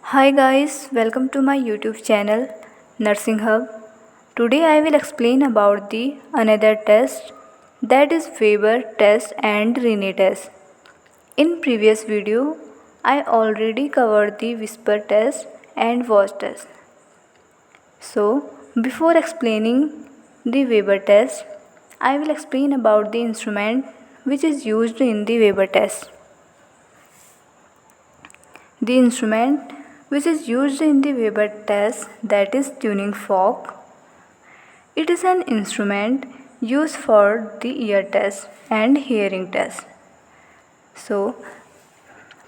Hi guys, welcome to my YouTube channel Nursing Hub. Today I will explain about the another test, that is Weber test and Rene test. In previous video I already covered the whisper test and voice test. So before explaining the Weber test, I will explain about the instrument which is used in the Weber test. The instrument which is used in the Weber test, that is tuning fork. It is an instrument used for the ear test and hearing test. So,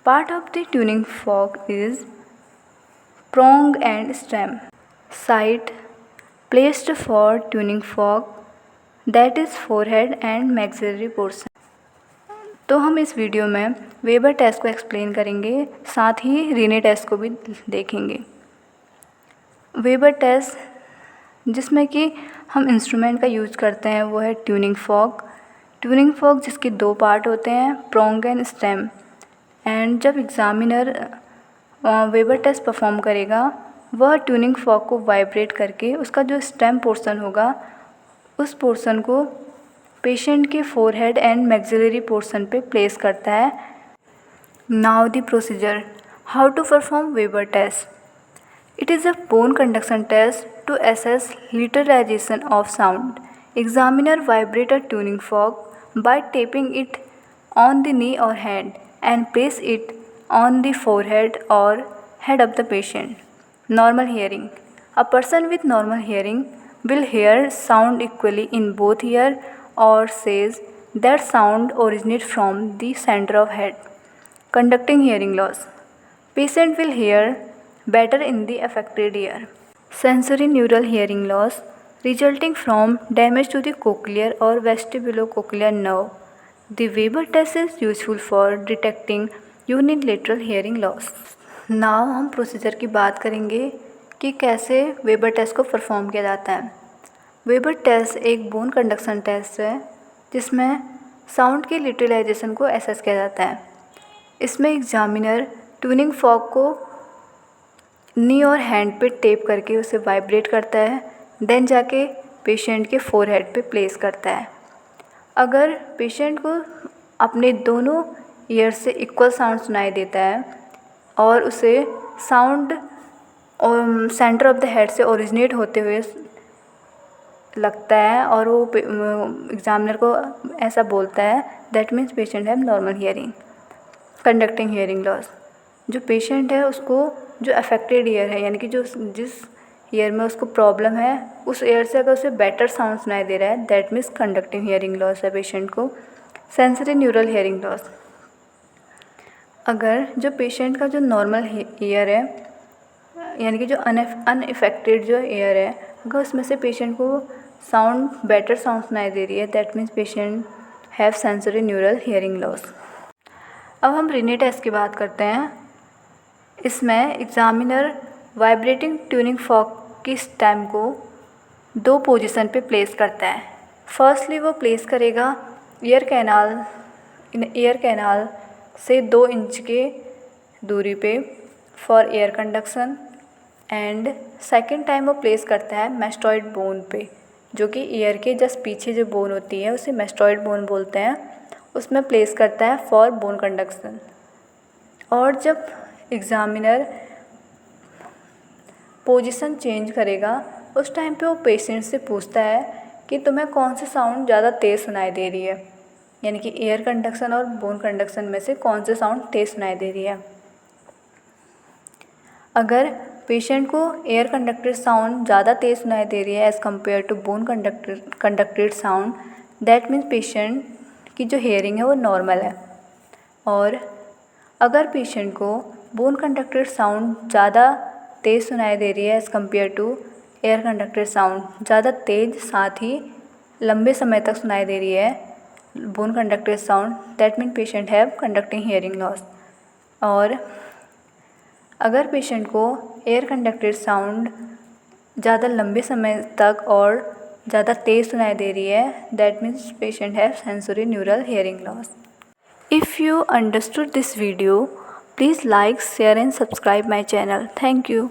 part of the tuning fork is prong and stem. Site placed for tuning fork, that is forehead and maxillary portion. तो हम इस video में weber test को explain करेंगे, साथ ही रीने test को भी देखेंगे। वेबर टेस्ट जिसमें कि हम इंस्ट्रूमेंट का यूज करते हैं वो है ट्यूनिंग फॉक। ट्यूनिंग फॉक जिसके दो पार्ट होते हैं, प्रोंग एंड स्टेम। एंड जब एग्ज़ामिनर वेबर टेस्ट परफॉर्म करेगा वह ट्यूनिंग फॉक को वाइब्रेट करके उसका जो स्टेम पोर्शन होगा उस पोर्शन को पेशेंट के फोरहेड एंड मैक्सिलरी पोर्शन पे प्लेस करता है। Now the procedure how to perform Weber test. It is a bone conduction test to assess literalization of sound. Examiner vibrate a tuning fork by tapping it on the knee or hand and place it on the forehead or head of the patient. Normal hearing. A person with normal hearing will hear sound equally in both ear or says that sound originates from the center of head. Conducting hearing loss. Patient will hear better in the affected ear. Sensory neural hearing loss resulting from damage to the cochlear or vestibulocochlear nerve. The Weber test is useful for detecting unilateral hearing loss. Now हम procedure की बात करेंगे कि कैसे weber test को perform किया जाता है। वेबर टेस्ट एक बोन कंडक्शन टेस्ट है जिसमें साउंड के लिटरलाइजेशन को एसेस किया जाता है। इसमें एग्जामिनर ट्यूनिंग फॉक को नी और हैंड पे टेप करके उसे वाइब्रेट करता है, देन जाके पेशेंट के फोरहेड पे प्लेस करता है। अगर पेशेंट को अपने दोनों ईयर से इक्वल साउंड सुनाई देता है और उसे साउंड और सेंटर ऑफ द हेड से ओरिजिनेट होते हुए लगता है और वो एग्जामिनर को ऐसा बोलता है, that means patient have normal hearing. Conducting hearing loss, जो पेशेंट है उसको जो अफेक्टेड ईयर है यानी कि जो जिस ईयर में उसको प्रॉब्लम है उस ईयर से अगर उसे बेटर साउंड सुनाई दे रहा है, that means conducting hearing loss है पेशेंट को। सेंसरी न्यूरल हियरिंग लॉस, अगर जो पेशेंट का जो नॉर्मल ईयर है यानी कि जो अनइफेक्टेड जो ईयर है, अगर उसमें से पेशेंट को साउंड बेटर साउंड सुनाई दे रही है, that means patient have sensory neural hearing loss. अब हम रीने टेस्ट की बात करते हैं। इसमें एग्जामिनर वाइब्रेटिंग ट्यूनिंग फॉक की स्टेम को दो पोजीशन पे प्लेस करता है। फर्स्टली वो प्लेस करेगा ईयर कैनाल से 2 इंच के दूरी पे for air conduction. And second time वो प्लेस करता है मैस्टॉइड बोन पे, जो कि ईयर के जस्ट पीछे जो बोन होती है उसे मैस्टॉइड बोन बोलते हैं, उसमें प्लेस करता है फॉर बोन कंडक्शन। और जब एग्ज़ामिनर पोजीशन चेंज करेगा उस टाइम पे वो पेशेंट से पूछता है कि तुम्हें कौन सा साउंड ज़्यादा तेज़ सुनाई दे रही है, यानी कि एयर कंडक्शन और बोन कंडक्शन में से कौन सा साउंड तेज़ सुनाई दे रही है। अगर पेशेंट को एयर कंडक्टेड साउंड ज़्यादा तेज़ सुनाई दे रही है as compare to bone conducted sound, that means patient की जो हेयरिंग है वो नॉर्मल है। और अगर पेशेंट को बोन कंडक्टेड साउंड ज़्यादा तेज़ सुनाई दे रही है as compare to air conducted sound, ज़्यादा तेज़ साथ ही लंबे समय तक सुनाई दे रही है bone conducted sound, that mean patient have conducting hearing loss. और अगर पेशेंट को एयर कंडक्टेड साउंड ज़्यादा लंबे समय तक और ज़्यादा तेज़ सुनाई दे रही है, that means patient have sensory neural hearing loss. If you understood this video, please like, share and subscribe my channel. Thank you.